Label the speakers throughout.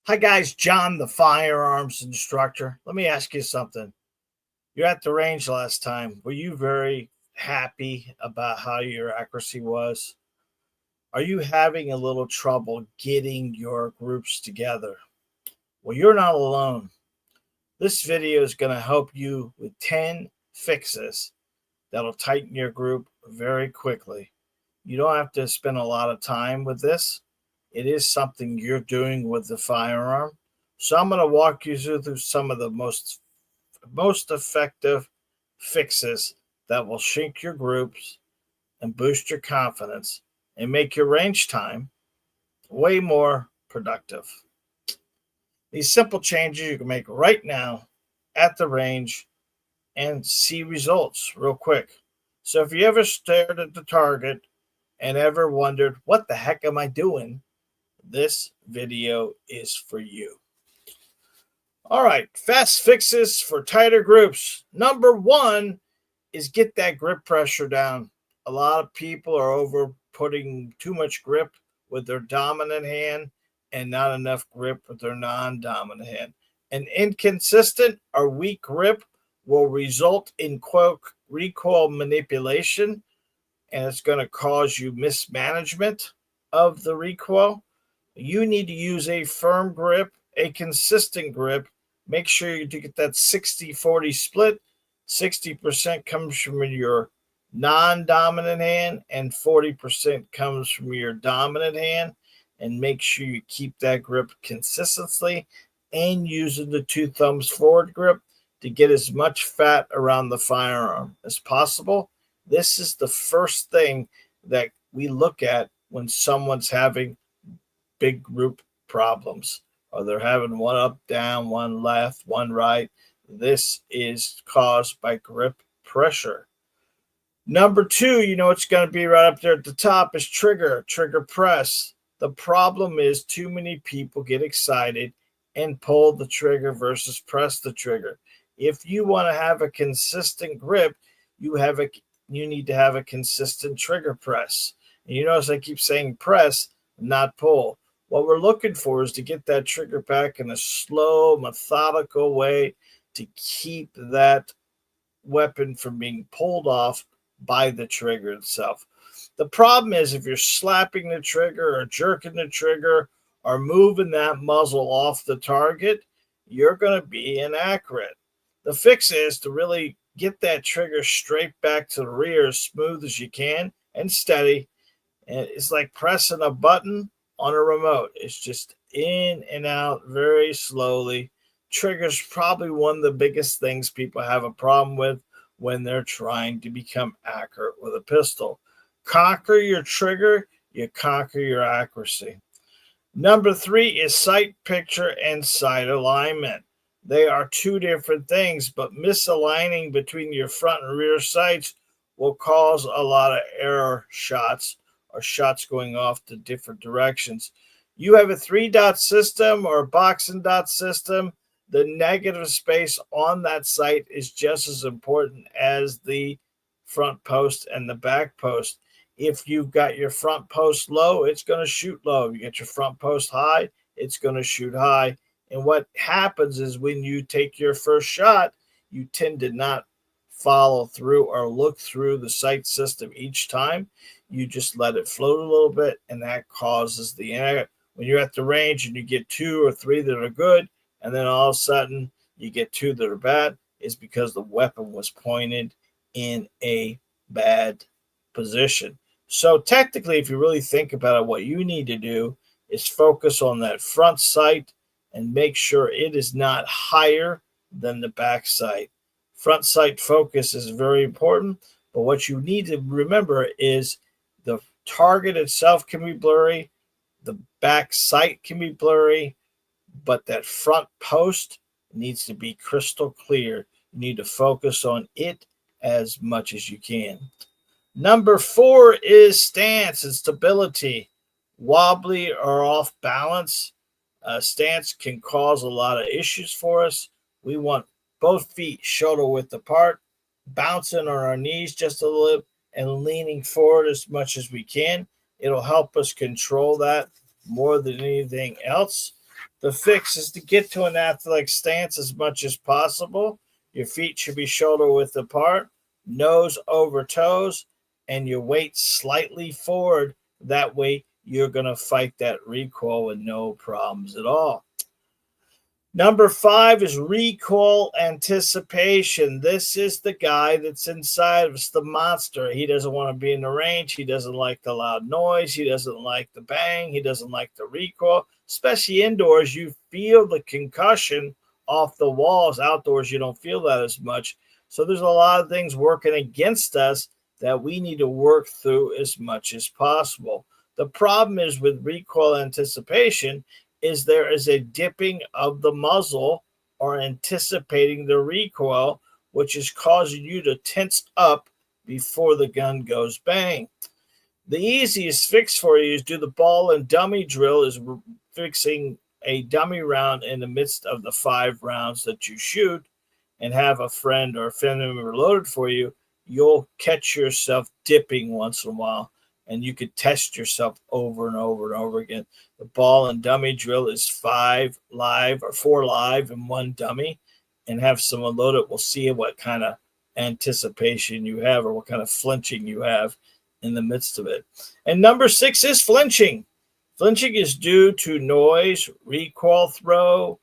Speaker 1: Hi guys, John the Firearms Instructor. Let me ask you something. You're at the range last time. Were you very happy about how your accuracy was? Are you having a little trouble getting your groups together? Well, you're not alone. This video is going to help you with 10 fixes that'll tighten your group very quickly. You don't have to spend a lot of time with this. It is something you're doing with the firearm. So I'm going to walk you through some of the most effective fixes that will shrink your groups and boost your confidence and make your range time way more productive. These simple changes you can make right now at the range and see results real quick. So if you ever stared at the target and ever wondered, what the heck am I doing? This video is for you. All right, fast fixes for tighter groups. Number one is get that grip pressure down. A lot of people are over putting too much grip with their dominant hand and not enough grip with their non-dominant hand. An inconsistent or weak grip will result in recoil manipulation, and it's going to cause you mismanagement of the recoil. You need to use a firm grip, a consistent grip. Make sure you get that 60-40 split. 60% comes from your non-dominant hand and 40% comes from your dominant hand. And make sure you keep that grip consistently and using the 2 thumbs forward grip to get as much fat around the firearm as possible. This is the first thing that we look at when someone's having big group problems, or they're having one up, down, one left, one right. This is caused by grip pressure. Number two, it's going to be right up there at the top, is trigger press. The problem is too many people get excited and pull the trigger versus press the trigger. If you want to have a consistent grip, you need to have a consistent trigger press. And you notice I keep saying press, not pull. What we're looking for is to get that trigger back in a slow, methodical way to keep that weapon from being pulled off by the trigger itself. The problem is if you're slapping the trigger or jerking the trigger or moving that muzzle off the target, you're going to be inaccurate. The fix is to really get that trigger straight back to the rear as smooth as you can and steady. And it's like pressing a button on a remote. It's just in and out very slowly. Trigger's probably one of the biggest things people have a problem with when they're trying to become accurate with a pistol. Conquer your trigger, you conquer your accuracy. Number three is sight picture and sight alignment. They are two different things, but misaligning between your front and rear sights will cause a lot of error shots or shots going off to different directions. You have a 3-dot system or a boxing dot system, the negative space on that sight is just as important as the front post and the back post. If you've got your front post low, it's going to shoot low. If you get your front post high, it's going to shoot high. And what happens is when you take your first shot, you tend to not follow through or look through the sight system each time. You just let it float a little bit, and that causes the error. When you're at the range and you get 2 or 3 that are good, and then all of a sudden you get 2 that are bad, is because the weapon was pointed in a bad position. So technically, if you really think about it, what you need to do is focus on that front sight and make sure it is not higher than the back sight. Front sight focus is very important, but what you need to remember is the target itself can be blurry, the back sight can be blurry, but that front post needs to be crystal clear. You need to focus on it as much as you can. Number 4 is stance and stability. Wobbly or off balance stance can cause a lot of issues for us. We want both feet shoulder width apart, bouncing on our knees just a little, and leaning forward as much as we can. It'll help us control that more than anything else. The fix is to get to an athletic stance as much as possible. Your feet should be shoulder width apart, nose over toes, and your weight slightly forward. That way, you're going to fight that recoil with no problems at all. Number 5 is recoil anticipation. This is the guy that's inside of us, the monster. He doesn't want to be in the range. He doesn't like the loud noise. He doesn't like the bang. He doesn't like the recoil. Especially indoors, you feel the concussion off the walls. Outdoors, you don't feel that as much. So there's a lot of things working against us that we need to work through as much as possible. The problem is with recoil anticipation is there is a dipping of the muzzle or anticipating the recoil, which is causing you to tense up before the gun goes bang. The easiest fix for you is do the ball and dummy drill, is fixing a dummy round in the midst of the 5 rounds that you shoot, and have a friend or a family member load it for you. You'll catch yourself dipping once in a while, and you could test yourself over and over and over again. The ball and dummy drill is 5 live or 4 live and 1 dummy, and have someone load it. We'll see what kind of anticipation you have or what kind of flinching you have in the midst of it. And number 6 is flinching. Flinching is due to noise, recoil throw,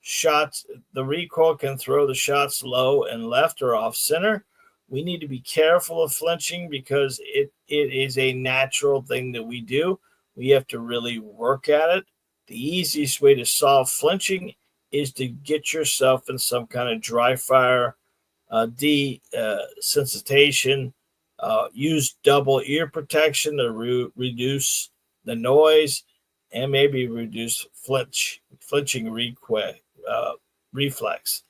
Speaker 1: shots. The recoil can throw the shots low and left or off center. We need to be careful of flinching because it is a natural thing that we do. We have to really work at it. The easiest way to solve flinching is to get yourself in some kind of dry fire desensitization. Use double ear protection to reduce the noise and maybe reduce flinching reflex.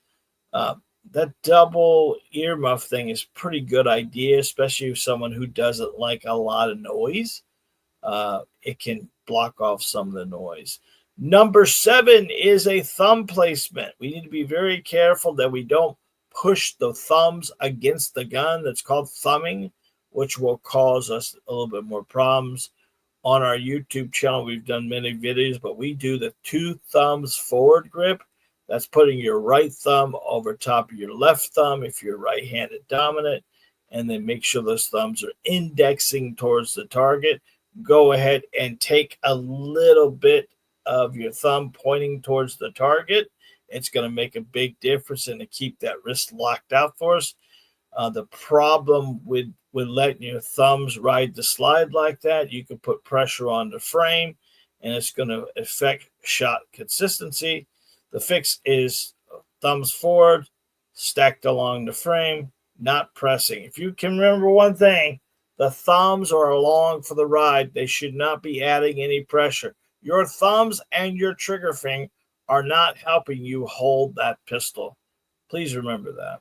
Speaker 1: That double earmuff thing is pretty good idea, especially if someone who doesn't like a lot of noise. It can block off some of the noise. Number 7 is a thumb placement. We need to be very careful that we don't push the thumbs against the gun. That's called thumbing, which will cause us a little bit more problems. On our YouTube channel, we've done many videos, but we do the 2 thumbs forward grip. That's putting your right thumb over top of your left thumb if you're right-handed dominant, and then make sure those thumbs are indexing towards the target. Go ahead and take a little bit of your thumb pointing towards the target. It's going to make a big difference and to keep that wrist locked out for us. The problem with letting your thumbs ride the slide like that, you can put pressure on the frame, and it's going to affect shot consistency. The fix is thumbs forward, stacked along the frame, not pressing. If you can remember one thing, the thumbs are along for the ride. They should not be adding any pressure. Your thumbs and your trigger finger are not helping you hold that pistol. Please remember that.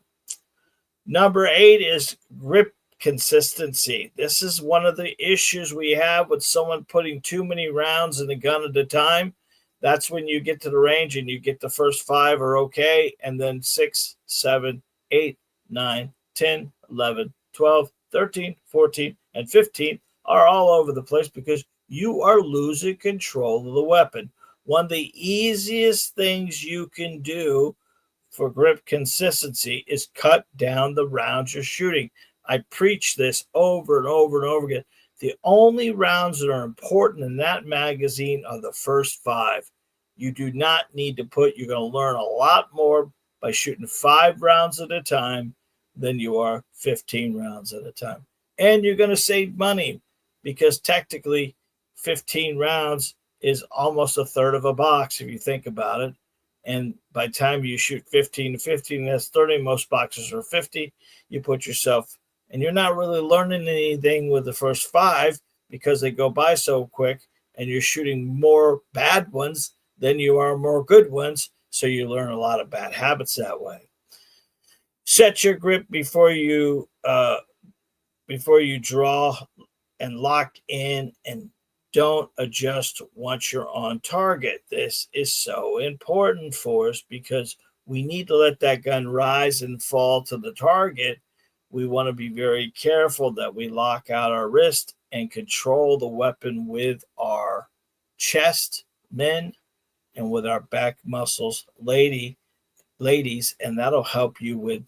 Speaker 1: Number 8 is grip consistency. This is one of the issues we have with someone putting too many rounds in the gun at a time. That's when you get to the range and you get the first 5 are okay, and then 6, 7, 8, 9, 10, 11, 12, 13, 14, and 15 are all over the place because you are losing control of the weapon. One of the easiest things you can do for grip consistency is cut down the rounds you're shooting. I preach this over and over and over again. The only rounds that are important in that magazine are the first 5. You do not need to you're going to learn a lot more by shooting 5 rounds at a time than you are 15 rounds at a time. And you're going to save money because technically 15 rounds is almost a third of a box if you think about it. And by the time you shoot 15 to 15, that's 30. Most boxes are 50. You put yourself, and you're not really learning anything with the first 5 because they go by so quick, and you're shooting more bad ones than you are more good ones. So you learn a lot of bad habits that way. Set your grip before you draw and lock in, and don't adjust once you're on target. This is so important for us because we need to let that gun rise and fall to the target. We want to be very careful that we lock out our wrist and control the weapon with our chest, men, and with our back muscles, ladies, and that'll help you with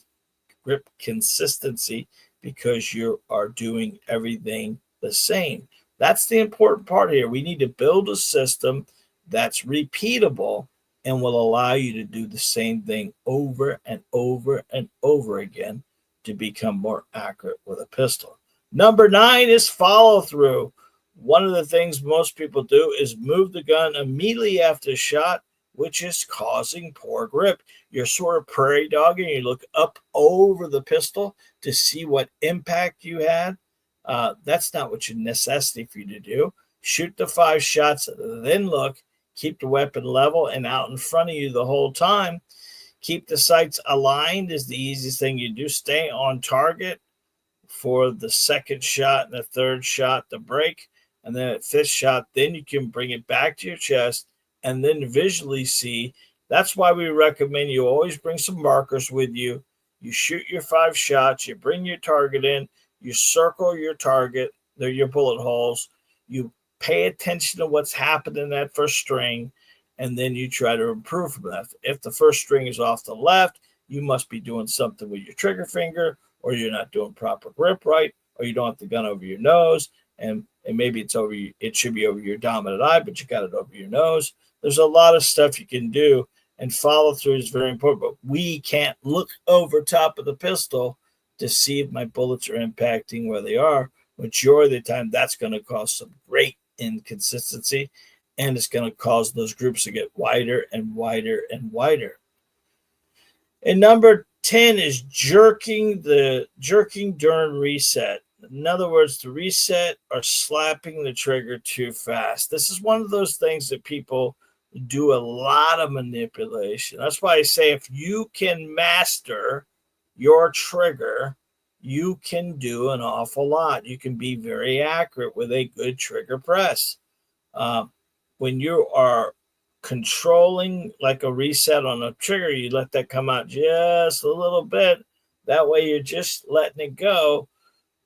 Speaker 1: grip consistency because you are doing everything the same. That's the important part here. We need to build a system that's repeatable and will allow you to do the same thing over and over and over again to become more accurate with a pistol. Number 9 is follow through. One of the things most people do is move the gun immediately after a shot, which is causing poor grip. You're sort of prairie dogging. You look up over the pistol to see what impact you had. That's not what you necessity for you to do. Shoot the 5 shots, then look. Keep the weapon level and out in front of you the whole time. Keep the sights aligned is the easiest thing you do. Stay on target for the second shot and the third shot to break. And then at 5th shot, then you can bring it back to your chest and then visually see. That's why we recommend you always bring some markers with you. You shoot your 5 shots, you bring your target in, you circle your target, they're your bullet holes. You pay attention to what's happened in that first string, and then you try to improve from that. If the first string is off the left, you must be doing something with your trigger finger, or you're not doing proper grip right, or you don't have the gun over your nose, and maybe it should be over your dominant eye, but you got it over your nose. There's a lot of stuff you can do, and follow through is very important, but we can't look over top of the pistol to see if my bullets are impacting where they are. Majority of the time, that's going to cause some great inconsistency, and it's going to cause those groups to get wider and wider and wider. And number 10 is jerking during reset. In other words, the reset or slapping the trigger too fast. This is one of those things that people do a lot of manipulation. That's why I say if you can master your trigger, you can do an awful lot. You can be very accurate with a good trigger press. When you are controlling like a reset on a trigger, you let that come out just a little bit. That way you're just letting it go.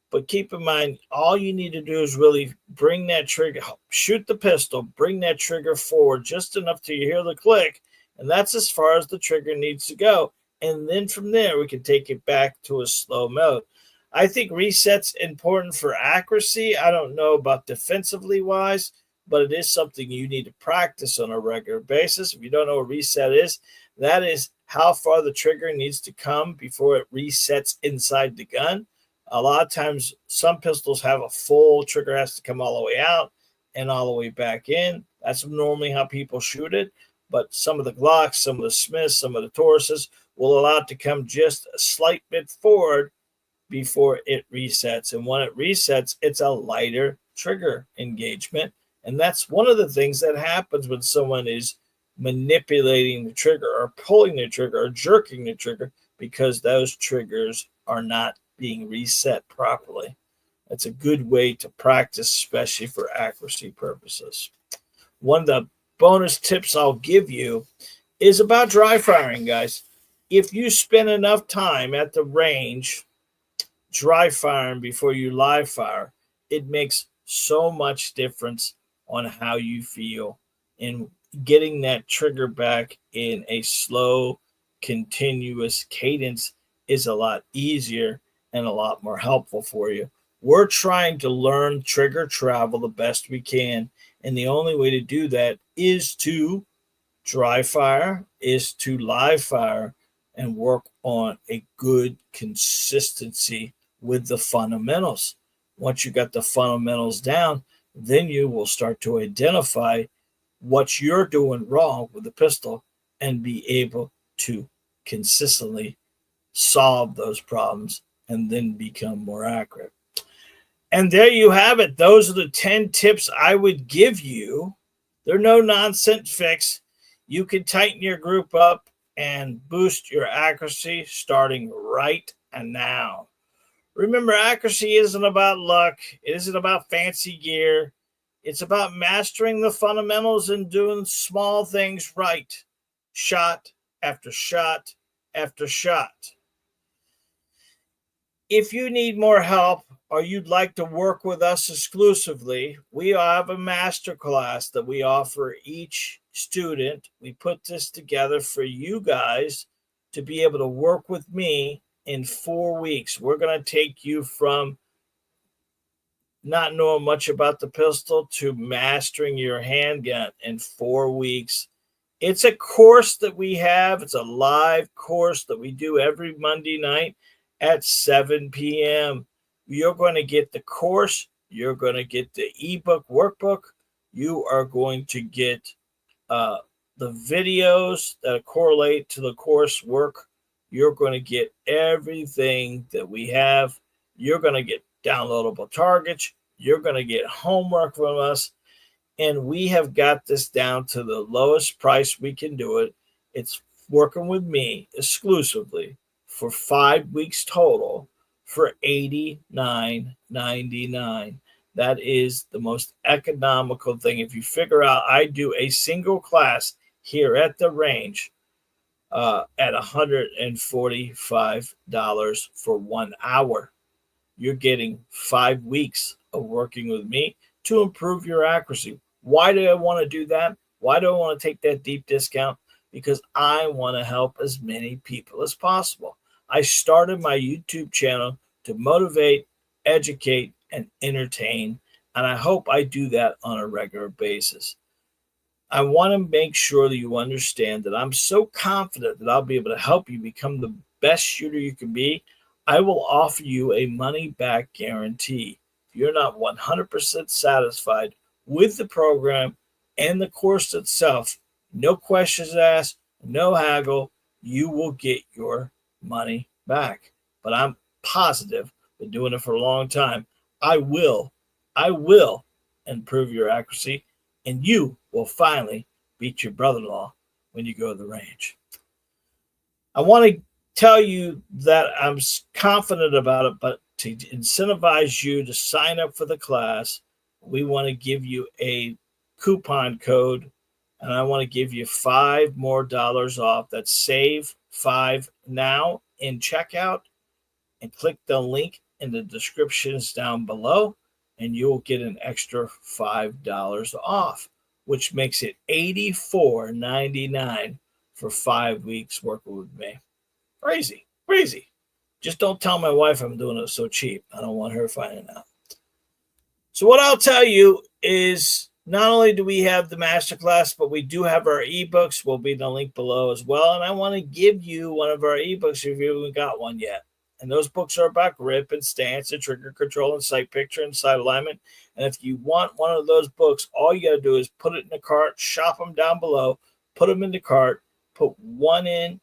Speaker 1: But keep in mind, all you need to do is really bring that trigger, shoot the pistol, bring that trigger forward just enough till you hear the click. And that's as far as the trigger needs to go. And then from there, we can take it back to a slow mode. I think reset's important for accuracy. I don't know about defensively wise, but it is something you need to practice on a regular basis. If you don't know what reset is, that is how far the trigger needs to come before it resets inside the gun. A lot of times, some pistols have a full trigger has to come all the way out and all the way back in. That's normally how people shoot it. But some of the Glocks, some of the Smiths, some of the Tauruses will allow it to come just a slight bit forward before it resets. And when it resets, it's a lighter trigger engagement. And that's one of the things that happens when someone is manipulating the trigger or pulling the trigger or jerking the trigger because those triggers are not being reset properly. That's a good way to practice, especially for accuracy purposes. One of the bonus tips I'll give you is about dry firing, guys. If you spend enough time at the range dry firing before you live fire, it makes so much difference on how you feel in getting that trigger back in a slow, continuous cadence is a lot easier and a lot more helpful for you. We're trying to learn trigger travel the best we can, and the only way to do that is to dry fire, is to live fire, and work on a good consistency with the fundamentals. Once you got the fundamentals down, then you will start to identify what you're doing wrong with the pistol and be able to consistently solve those problems and then become more accurate. And there you have it. Those are the 10 tips I would give you. They're no nonsense fix. You can tighten your group up and boost your accuracy starting right and now. Remember, accuracy isn't about luck. It isn't about fancy gear. It's about mastering the fundamentals and doing small things right, shot after shot after shot. If you need more help or you'd like to work with us exclusively, we have a masterclass that we offer each student. We put this together for you guys to be able to work with me in 4 weeks. We're going to take you from not knowing much about the pistol to mastering your handgun in 4 weeks. It's a course that we have. It's a live course that we do every Monday night at 7 p.m. You're going to get the course. You're going to get the ebook workbook. You are going to get the videos that correlate to the course work. You're going to get everything that we have. You're going to get downloadable targets. You're going to get homework from us. And we have got this down to the lowest price we can do it. It's working with me exclusively for 5 weeks total for $89.99. That is the most economical thing. If you figure out I do a single class here at the range at $145 for 1 hour, you're getting 5 weeks of working with me to improve your accuracy. Why do I want to do that? Why do I want to take that deep discount? Because I want to help as many people as possible. I started my YouTube channel to motivate, educate, and entertain, and I hope I do that on a regular basis. I want to make sure that you understand that I'm so confident that I'll be able to help you become the best shooter you can be. I will offer you a money-back guarantee. If you're not 100% satisfied with the program and the course itself, no questions asked, no haggle, you will get your money back. But I'm positive, been doing it for a long time, I will improve your accuracy, and you will finally beat your brother-in-law when you go to the range. I want to tell you that I'm confident about it, but to incentivize you to sign up for the class, we want to give you a coupon code, and I want to give you $5 more off. That's save 5 now in checkout, and click the link in the descriptions down below, and you'll get an extra $5 off, which makes it $84.99 for 5 weeks working with me. Crazy. Just don't tell my wife I'm doing it so cheap. I don't want her finding out. So what I'll tell you is not only do we have the masterclass, but we do have our ebooks. Will be in the link below as well. And I want to give you one of our ebooks if you haven't got one yet. And those books are about grip and stance and trigger control and sight picture and sight alignment. And if you want one of those books, all you got to do is put it in the cart, shop them down below, put them in the cart, put one in.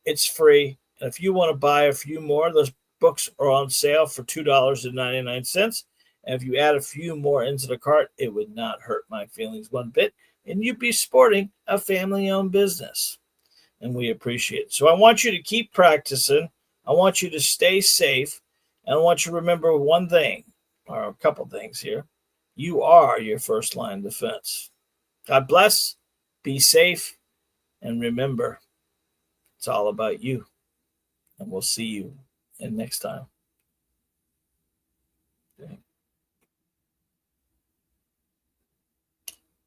Speaker 1: It's free. And if you want to buy a few more, those books are on sale for $2.99. And if you add a few more into the cart, it would not hurt my feelings one bit. And you'd be supporting a family-owned business. And we appreciate it. So I want you to keep practicing. I want you to stay safe. And I want you to remember one thing, or a couple things here. You are your first line defense. God bless. Be safe. And remember, it's all about you. And we'll see you next time. Okay.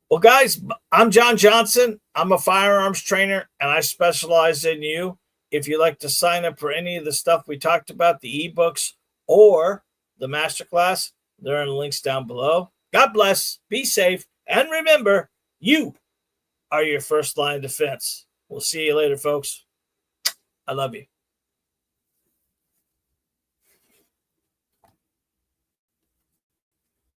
Speaker 1: Well, guys, I'm John Johnson. I'm a firearms trainer, and I specialize in you. If you'd like to sign up for any of the stuff we talked about, the ebooks or the masterclass, there are the links down below. God bless. Be safe. And remember, you are your first line of defense. We'll see you later, folks. I love you.